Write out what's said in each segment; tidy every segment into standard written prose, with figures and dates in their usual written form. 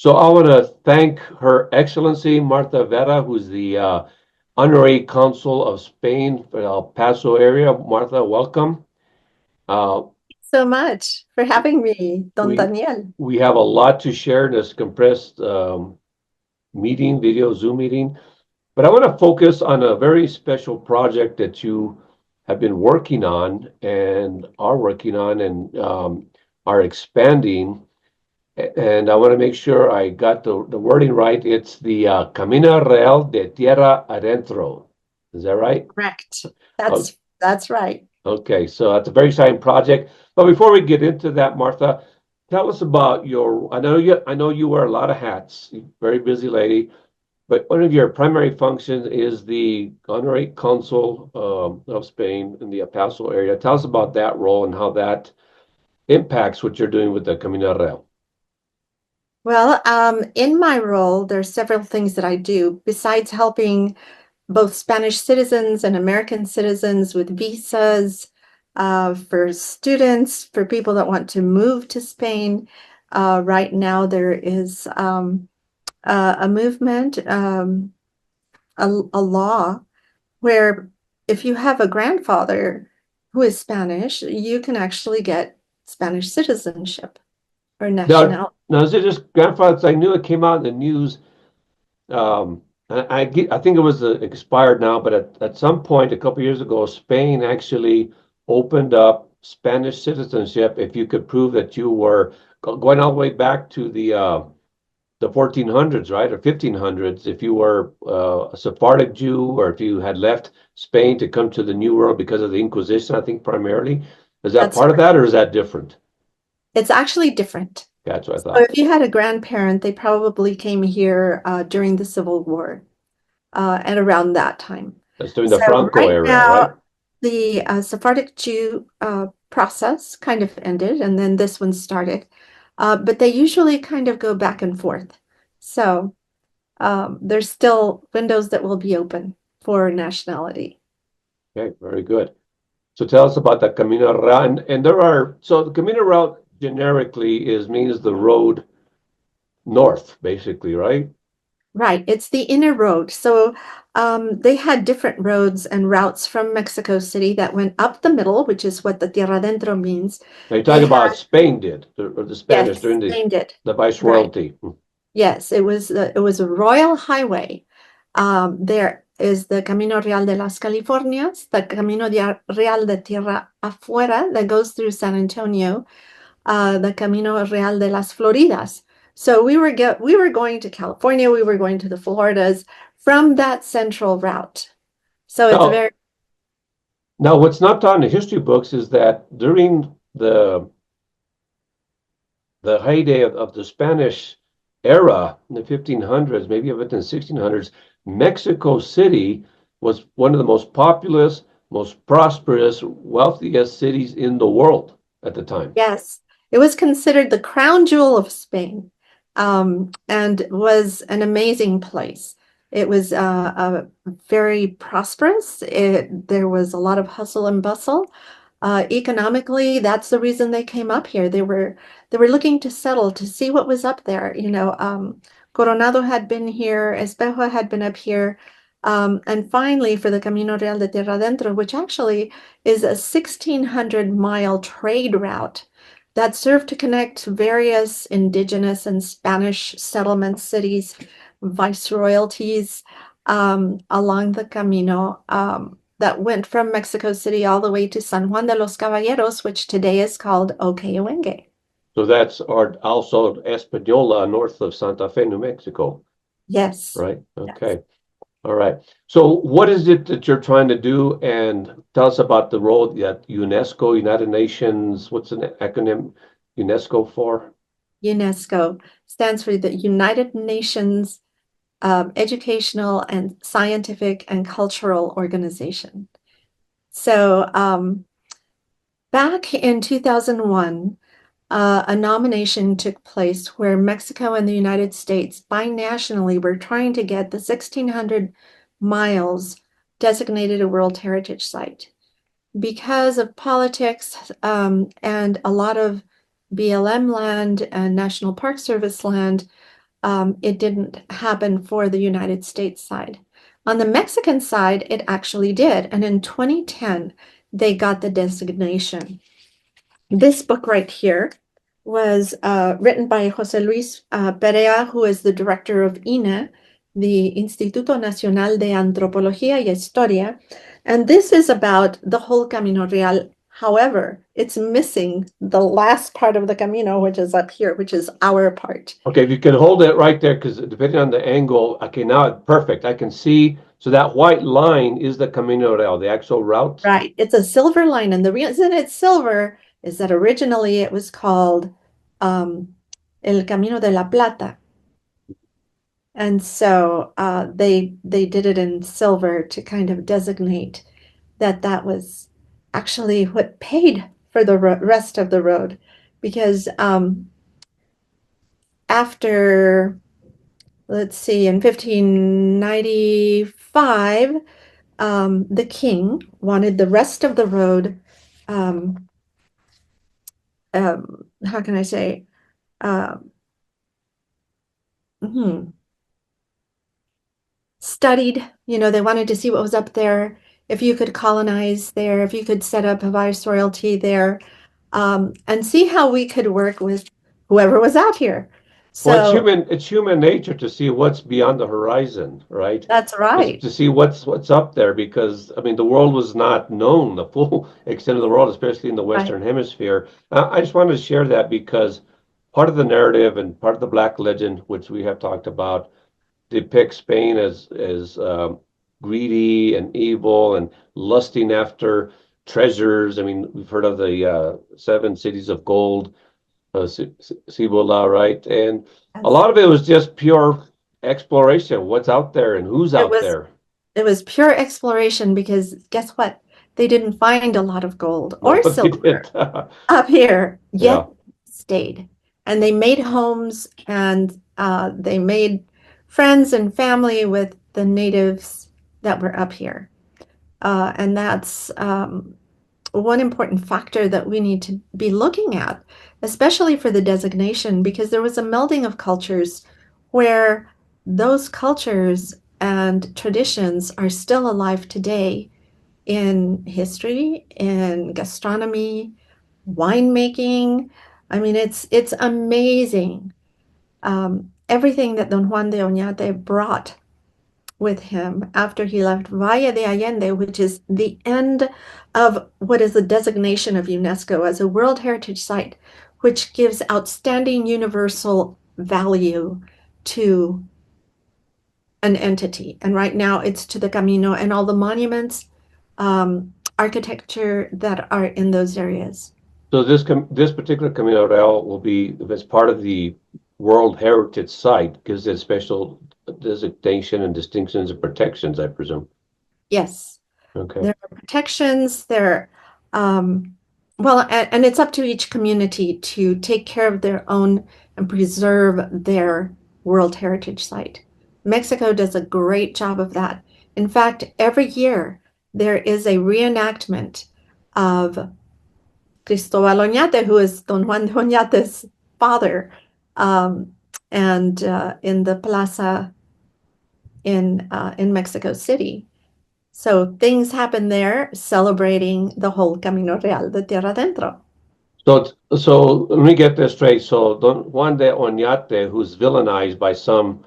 So I want to thank Her Excellency Martha Vera, who's the Honorary Consul of Spain for El Paso area. Martha, welcome. Uh, So much for having me, Don we Daniel. we have a lot to share in this compressed meeting, video Zoom meeting, but I want to focus on a very special project that you have been working on and are working on and are expanding. And I want to make sure I got the wording right. It's the Camino Real de Tierra Adentro. Is that right? Correct. O- That's right. Okay, so that's a very exciting project. But before we get into that, Martha, tell us about your. I know you wear a lot of hats. You're a very busy lady, but one of your primary functions is the honorary consul of Spain in the El Paso area. Tell us about that role and how that impacts what you're doing with the Camino Real. Well, in my role, there's several things that I do besides helping both Spanish citizens and American citizens with visas, for students, for people that want to move to Spain. Right now, there is a movement, a law where if you have a grandfather who is Spanish, you can actually get Spanish citizenship or Now, nationality. now is it just grandfathers? I knew it came out in the news. I think it was expired now, but at some point a couple years ago, Spain actually opened up Spanish citizenship if you could prove that you were going all the way back to the 1400s, right, or 1500s. If you were a Sephardic Jew, or if you had left Spain to come to the New World because of the Inquisition, I think primarily. Is that That's part of correct. that, or is that different? It's actually different. That's what I So thought. if you had a grandparent, they probably came here during the Civil War and around that time. That's during the So Franco right era, right? now, the Sephardic Jew process kind of ended, and then this one started. But they usually kind of go back and forth. So there's still windows that will be open for nationality. Okay, very good. So tell us about the Camino Real. And there are, so the Camino Real generically means the road north, basically, right? Right, it's the inner road. So they had different roads and routes from Mexico City that went up the middle, which is what the Tierra Adentro means. Now you're They talking had, about Spain did, or the Spanish yes, during Spain did. the Right. Viceroyalty. Yes, it was a royal highway. There is the Camino Real de las Californias, the Real de Tierra Afuera that goes through San Antonio, the Camino Real de las Floridas. So we were going to California, we were going to the Floridas from that central route. So it's a Now, very now what's not taught in the history books is that during the heyday of the Spanish era in the 1500s, maybe even in the 1600s, Mexico City was one of the most populous, most prosperous, wealthiest cities in the world at the time. yes, it was considered the crown jewel of Spain, and was an amazing place. It was very prosperous. There was a lot of hustle and bustle. Economically, that's the reason they came up here. They were looking to settle to see what was up there. Coronado had been here, Espejo had been up here, and finally for the Camino Real de Tierra Adentro, which actually is a 1,600-mile trade route that served to connect various indigenous and Spanish settlement cities, viceroyalties along the Camino. That went from Mexico City all the way to San Juan de los Caballeros, which today is called Okayewenge. So that's also Espanola, north of Santa Fe, New Mexico, Yes, right? yes. Okay. All right. So what is it that you're trying to do? And tell us about the role that UNESCO, United Nations, what's an acronym UNESCO for? UNESCO stands for the United Nations Educational and Scientific and Cultural Organization. So back in 2001, a nomination took place where Mexico and the United States binationally were trying to get the 1,600 miles designated a World Heritage Site. Because of politics and a lot of BLM land and National Park Service land, it didn't happen for the United States side. On the Mexican side, it actually did. And in 2010, they got the designation. This book right here was written by José Luis Perea, who is the director of INE, the Instituto Nacional de Antropología y Historia. And this is about the whole Camino Real. However, it's missing the last part of the Camino, which is up here, which is our part. Okay, if you can hold it right there, because depending on the angle, okay, now it's perfect. I can see. So that white line is the Camino Real, the actual route. Right. It's a silver line. And the reason it's silver is that originally it was called El Camino de la Plata. And so they did it in silver to kind of designate that that was actually what paid for the rest of the road. Because after, let's see, in 1595, the king wanted the rest of the road, how can I say, uh, studied, they wanted to see what was up there, if you could colonize there, if you could set up a viceroyalty there, and see how we could work with whoever was out here. Well, So it's human nature to see what's beyond the horizon, right? that's Just right. to see what's up there, because I mean the world was not known, the full extent of the world, especially in the Right. Western Hemisphere. I just wanted to share that because part of the narrative and part of the Black legend, which we have talked about, depicts Spain as greedy and evil and lusting after treasures. I mean, we've heard of the seven cities of gold, Cibola, right? And a Yes. lot of it was just pure exploration, what's out there and who's It out was there. it was pure exploration because guess what? They didn't find a lot of gold No, or they silver did. up here, Yeah. yet stayed. And they made homes and they made friends and family with the natives that were up here. And that's one important factor that we need to be looking at, especially for the designation, because there was a melding of cultures where those cultures and traditions are still alive today in history, in gastronomy, winemaking. I mean, it's amazing. Everything that Don Juan de Oñate brought with him after he left Valle de Allende, which is the end of what is the designation of UNESCO as a World Heritage Site, which gives outstanding universal value to an entity. And right now it's to the Camino and all the monuments, architecture that are in those areas. So this particular Camino Real will be, if it's part of the World Heritage Site, gives it special designation and distinctions and protections, I presume. Yes. Okay. There are protections, um, well, and it's up to each community to take care of their own and preserve their World Heritage Site. Mexico does a great job of that. In fact, every year there is a reenactment of Cristobal Oñate, who is Don Juan de Oñate's father, um, and in the plaza in Mexico City. So things happen there celebrating the whole Camino Real de Tierra Adentro. So let me get this straight. So Don Juan de Oñate, who's villainized by some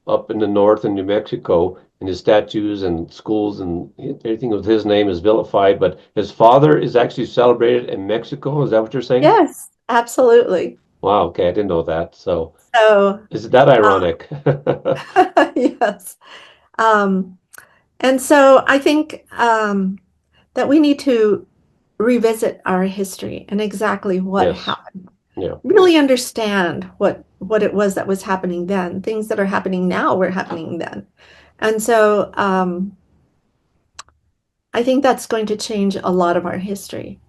up in the north in New Mexico, and his statues and schools and everything with his name is vilified, but his father is actually celebrated in Mexico. Is that what you're saying? Yes, absolutely. Wow, okay, I didn't know that. So So, is that ironic? yes. Um, and so I think that we need to revisit our history and exactly what Yes. happened. Yeah. Really understand what it was that was happening then. Things that are happening now were happening then. And so I think that's going to change a lot of our history.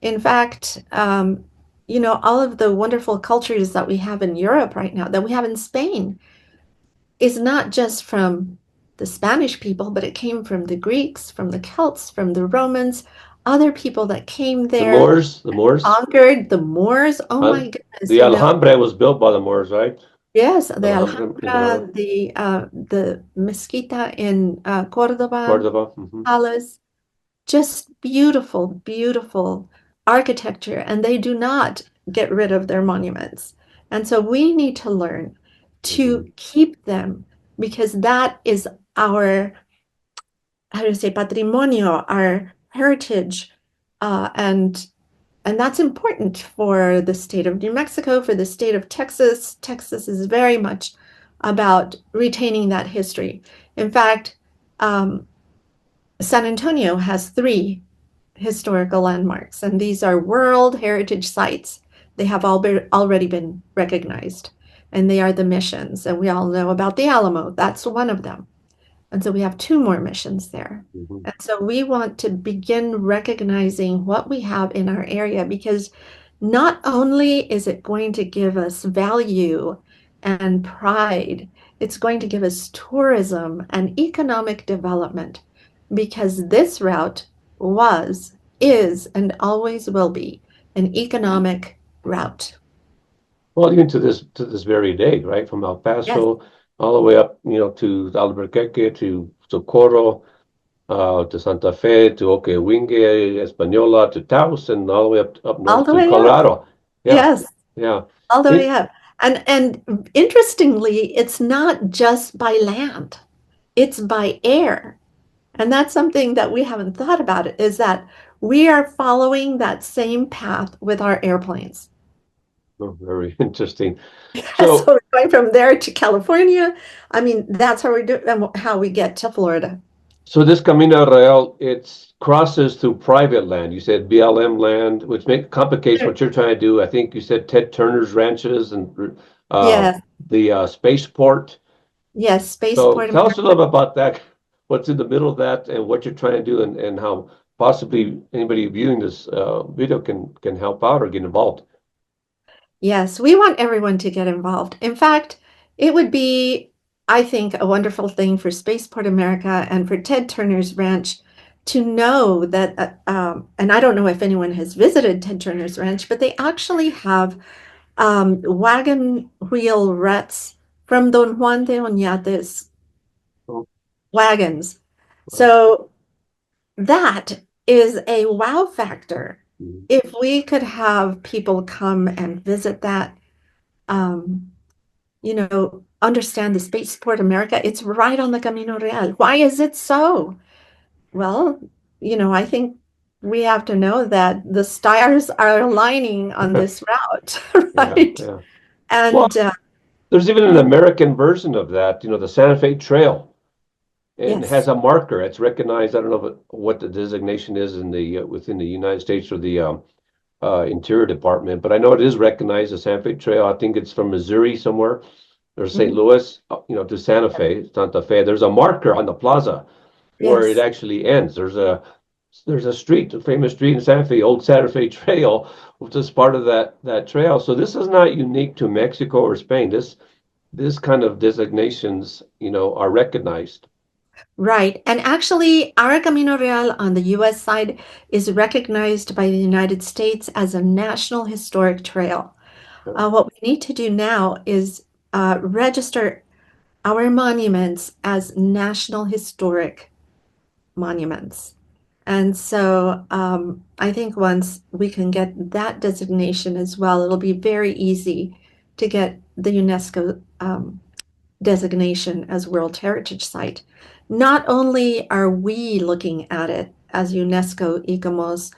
In fact, all of the wonderful cultures that we have in Europe right now, that we have in Spain, is not just from the Spanish people, but it came from the Greeks, from the Celts, from the Romans, other people that came The there, Moors, the Moors. conquered the Moors. Oh Uh, my goodness, the Alhambra was built by the Moors, right? Yes, the Alhambra in Granada, Alhambra, the Mezquita in Cordoba Cordoba. Hmm. Palace, just beautiful, beautiful architecture, and they do not get rid of their monuments. And so we need to learn to Hmm. keep them because that is our, how do you say, patrimonio, our heritage, uh, and and that's important for the state of New Mexico, for the state of Texas. Texas is very much about retaining that history. In fact, um, San Antonio has three historical landmarks, and these are World Heritage Sites. They have already been recognized, and they are the missions. And we all know about the Alamo. That's one of them. And so we have two more missions there. Hmm. And so we want to begin recognizing what we have in our area because not only is it going to give us value and pride, it's going to give us tourism and economic development because this route was, is, and always will be an economic route. Well, even to this very day, right? From El Yes, Paso all the way up, to Albuquerque, to Socorro, to Santa Fe, to Okewinge, Española, to Taos, and all the way up all north the to way up. Colorado. Yeah, Yes. yeah. All the way It, up. And interestingly, it's not just by land, it's by air. And that's something that we haven't thought about it, is that we are following that same path with our airplanes. oh, very interesting. So So, we're going from there to California. I mean, that's how we do and how we get to Florida. so this Camino Real, it crosses through private land. You said BLM land, which complicates what you're trying to do. I think you said Ted Turner's ranches and uh, Yes, the spaceport. yes, So Spaceport tell us a America. little bit about that, what's in the middle of that, and what you're trying to do, and how possibly anybody viewing this video can help out or get involved. Yes, we want everyone to get involved. In fact, it would be, I think, a wonderful thing for Spaceport America and for Ted Turner's Ranch to know that, and I don't know if anyone has visited Ted Turner's Ranch, but they actually have wagon wheel ruts from Don Juan de Oñate's Oh, wagons. wow. So that is a wow factor. Mhm. If we could have people come and visit that, um, understand the Spaceport America. It's right on the Camino Real. Why is it so? Well, I think we have to know that the stars are aligning on this route, Yeah, right? yeah. Well, And there's even an American version of that, the Santa Fe Trail, and has yes, a marker. It's recognized. I don't know what the designation is in the within the United States or the Interior Department, but I know it is recognized as Santa Fe Trail. I think it's from Missouri somewhere, or St. mhm, Louis, to Santa Fe. There's a marker on the plaza where it yes, actually ends. There's a street, a famous street in Santa Fe, Old Santa Fe Trail, which is part of that trail. So this is not unique to Mexico or Spain. This kind of designations, are recognized. right. And actually, our Camino Real on the US side is recognized by the United States as a National Historic Trail. What we need to do now is register our monuments as National Historic Monuments. And so I think once we can get that designation as well, it'll be very easy to get the UNESCO designation as World Heritage Site. Not only are we looking at it as UNESCO ICOMOS,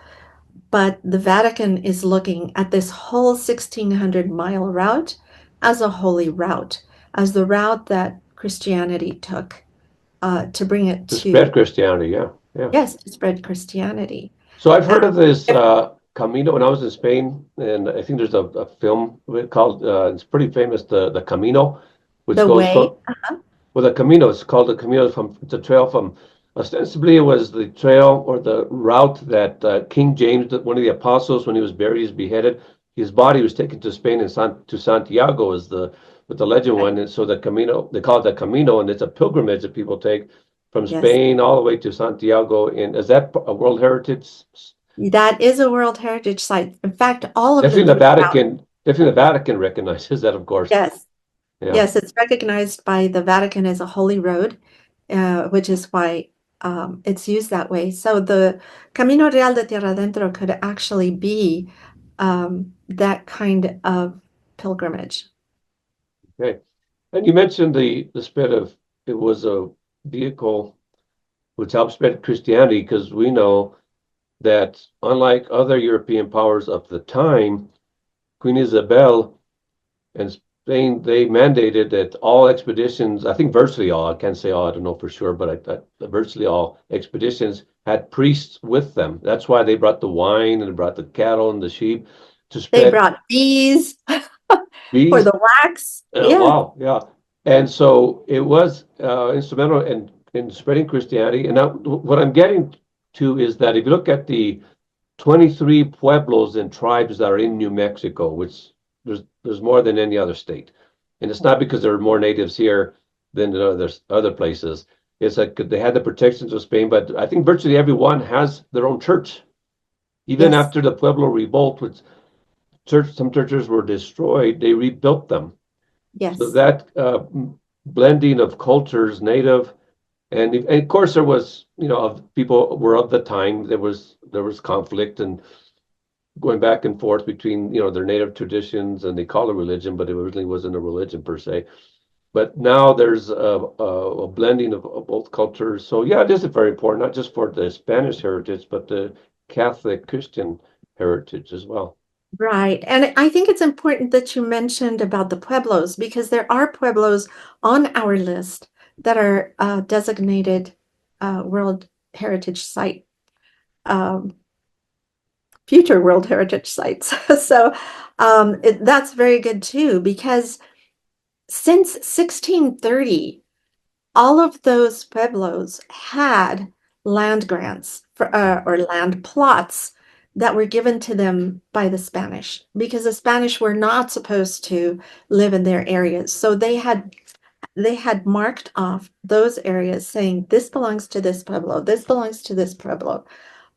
but the Vatican is looking at this whole 1,600-mile route as a holy route, as the route that Christianity took to bring it To spread to, Christianity. Yeah, yeah. yes, to spread Christianity. So I've And heard of this Camino when I was in Spain, and I think there's a film called it's pretty famous, the Camino, which the goes way, from the Camino. It's called the Camino from it's a trail from ostensibly it was the trail or the route that King James, one of the apostles, when he was buried, he's beheaded. His body was taken to Spain and to Santiago is the legend right, one, and so the Camino they call it the Camino, and it's a pilgrimage that people take from yes, Spain all the way to Santiago. And is that a World Heritage? that is a World Heritage Site. In fact, all of the Definitely the three routes, Vatican, definitely the Vatican recognizes that, of course. yes, Yeah. Yes, it's recognized by the Vatican as a holy road, which is why it's used that way. So the Camino Real de Tierra Adentro could actually be that kind of pilgrimage. Okay. And you mentioned the spread of it was a vehicle which helped spread Christianity because we know that unlike other European powers of the time, Queen Isabel and Spain, they mandated that all expeditions, I think virtually all, I can't say all, I don't know for sure, but virtually all expeditions had priests with them. That's why they brought the wine and brought the cattle and the sheep to They spread brought bees for bees. the wax. Yeah, Wow, yeah. And so it was instrumental in spreading Christianity. And now what I'm getting to is that if you look at the 23 pueblos and tribes that are in New Mexico, which there's more than any other state. And it's not because there are more natives here than in other places. It's like they had the protections of Spain, but I think virtually everyone has their own church. Even yes, after the Pueblo revolt, which some churches were destroyed, they rebuilt them. So yes, that blending of cultures, native, and of course there was, of people were of the time. There was conflict and going back and forth between, their native traditions and they call it religion, but it originally wasn't a religion per se. But now there's a blending of both cultures. So yeah, it is very important, not just for the Spanish heritage, but the Catholic Christian heritage as well. right. And I think it's important that you mentioned about the pueblos because there are pueblos on our list that are designated World Heritage Site, um, future World Heritage Sites. So that's very good too, because since 1630, all of those pueblos had land grants or land plots that were given to them by the Spanish because the Spanish were not supposed to live in their areas. So they had marked off those areas saying this belongs to this pueblo, this belongs to this pueblo.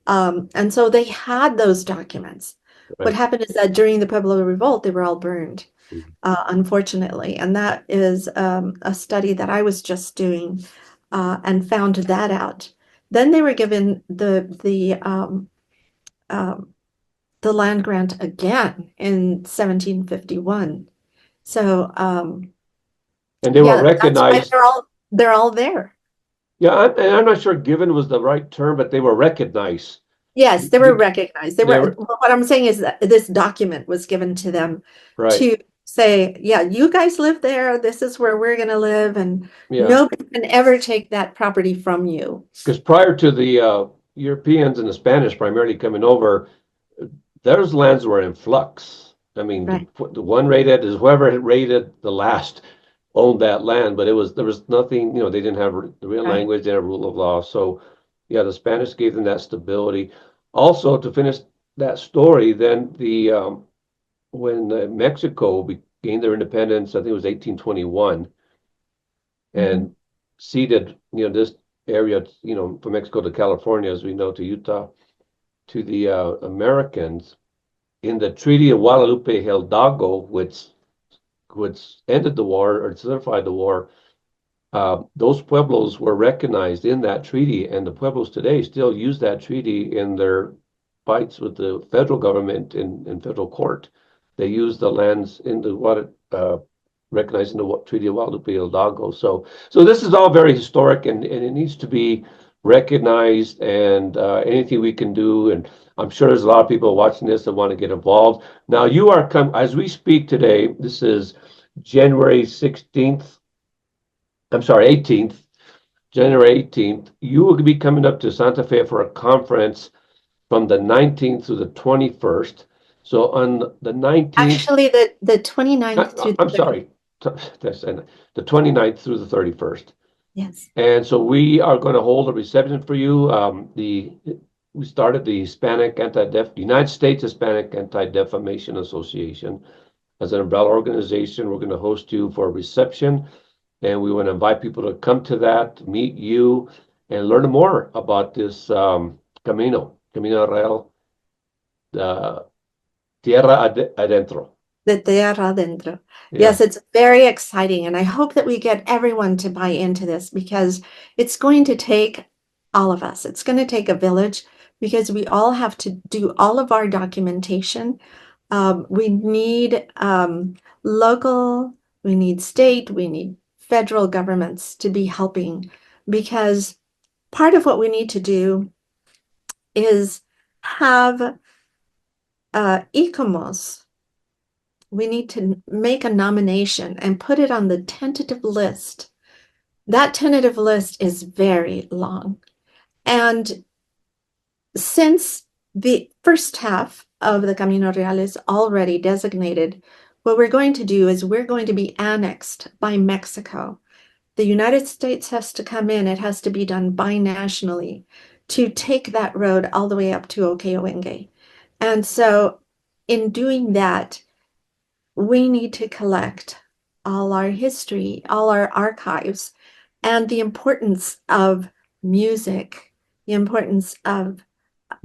And so they had those documents. What Right. happened is that during the Pueblo Revolt, they were all burned, Mhm. unfortunately. And that is a study that I was just doing and found that out. Then they were given um, the land grant again in 1751. So And they were yeah, that's why recognized. they're all there. Yeah, and I'm not sure given was the right term, but they were recognized. Yes, they were Be- recognized. They They were, were what I'm saying is that this document was given to them right. to say, yeah, you guys live there. This is where we're going to live, and Yeah, nobody can ever take that property from you. because prior to the Europeans and the Spanish primarily coming over, those lands were in flux. I mean, Right, the one rated is whoever had rated the last owned that land, but there was nothing. They didn't have the real right. language, they didn't have rule of law. So, yeah, the Spanish gave them that stability. Also, to finish that story, then the when Mexico gained their independence, I think it was 1821, Mhm. and ceded, this area, from Mexico to California, as we know, to Utah, to the Americans in the Treaty of Guadalupe Hidalgo, which ended the war or certified the war. Those pueblos were recognized in that treaty, and the pueblos today still use that treaty in their fights with the federal government in federal court. They use the lands in the what recognized in the Treaty of Guadalupe Hidalgo. So this is all very historic, and it needs to be recognized. And anything we can do, and I'm sure there's a lot of people watching this that want to get involved. Now you are as we speak today. This is January 16th. I'm sorry, 18th, January 18th. You will be coming up to Santa Fe for a conference from the 19th to the 21st. So on the 19th, Actually, the 29th through the I'm 30th. sorry, the 29th through the 31st. Yes. And so we are going to hold a reception for you. We started the United States Hispanic Anti-Defamation Association as an umbrella organization. We're going to host you for a reception, and we want to invite people to come to that, meet you, and learn more about this Camino Real, uh, Tierra Adentro. De tierra adentro. Yeah, Yes, it's very exciting, and I hope that we get everyone to buy into this because it's going to take all of us. It's going to take a village because we all have to do all of our documentation. We need local, we need state, we need federal governments to be helping because part of what we need to do is have ICOMOS. We need to make a nomination and put it on the tentative list. That tentative list is very long. And since the first half of the Camino Real is already designated, what we're going to do is we're going to be annexed by Mexico. The United States has to come in, it has to be done binationally to take that road all the way up to Okeowenge. And so, in doing that, we need to collect all our history, all our archives, and the importance of music, the importance of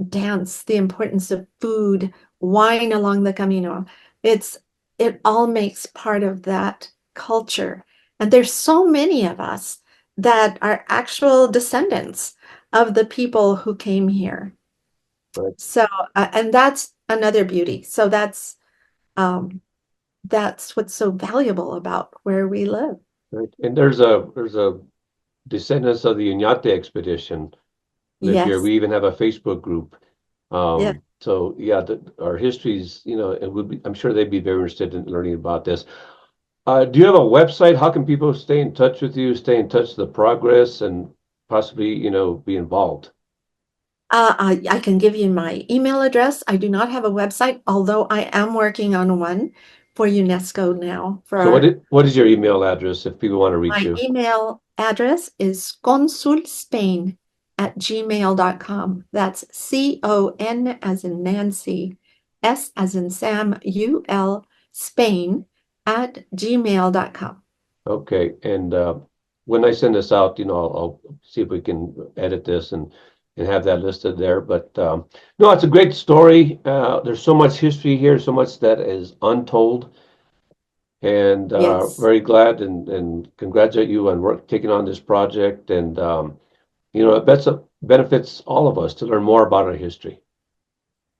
dance, the importance of food, wine along the Camino. It's it all makes part of that culture. And there's so many of us that are actual descendants of the people who came here. right, So, and that's another beauty. So um, that's what's so valuable about where we live. right. And there's a descendants of the Uñate expedition live here. Yes, We even have a Facebook group. yes. So yeah, our histories, it would be, I'm sure they'd be very interested in learning about this. Do you have a website? How can people stay in touch with you, stay in touch with the progress, and possibly, be involved? I can give you my email address. I do not have a website, although I am working on one for UNESCO now. So what is your email address if people want to reach My you? email address is consulspain@gmail.com. That's CON as in Nancy, S as in Sam, UL, Spain @gmail.com. Okay, and when I send this out, I'll see if we can edit this and have that listed there. But no, it's a great story. There's so much history here, so much that is untold, and Yes. very glad and congratulate you on taking on this project. And it benefits all of us to learn more about our history.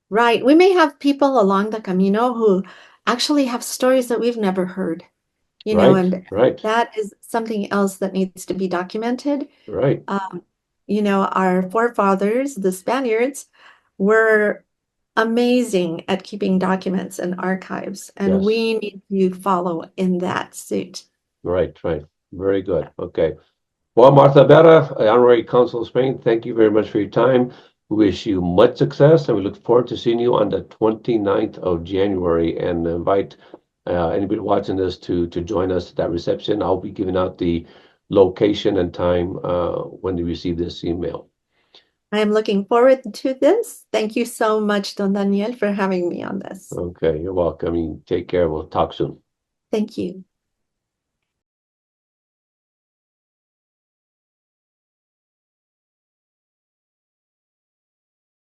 Right. We may have people along the Camino who actually have stories that we've never heard, Right, and right, that is something else that needs to be documented. right. Um, our forefathers, the Spaniards, were amazing at keeping documents and archives, and Yes, we need to follow in that suit. right, right. Very good. Okay. Well, Martha Vera, Honorary Consul of Spain, thank you very much for your time. We wish you much success, and we look forward to seeing you on the 29th of January and invite anybody watching this to join us at that reception. I'll be giving out the location and time when you receive this email. I am looking forward to this. Thank you so much, Don Daniel, for having me on this. Okay, you're welcome. You take care. We'll talk soon. Thank you.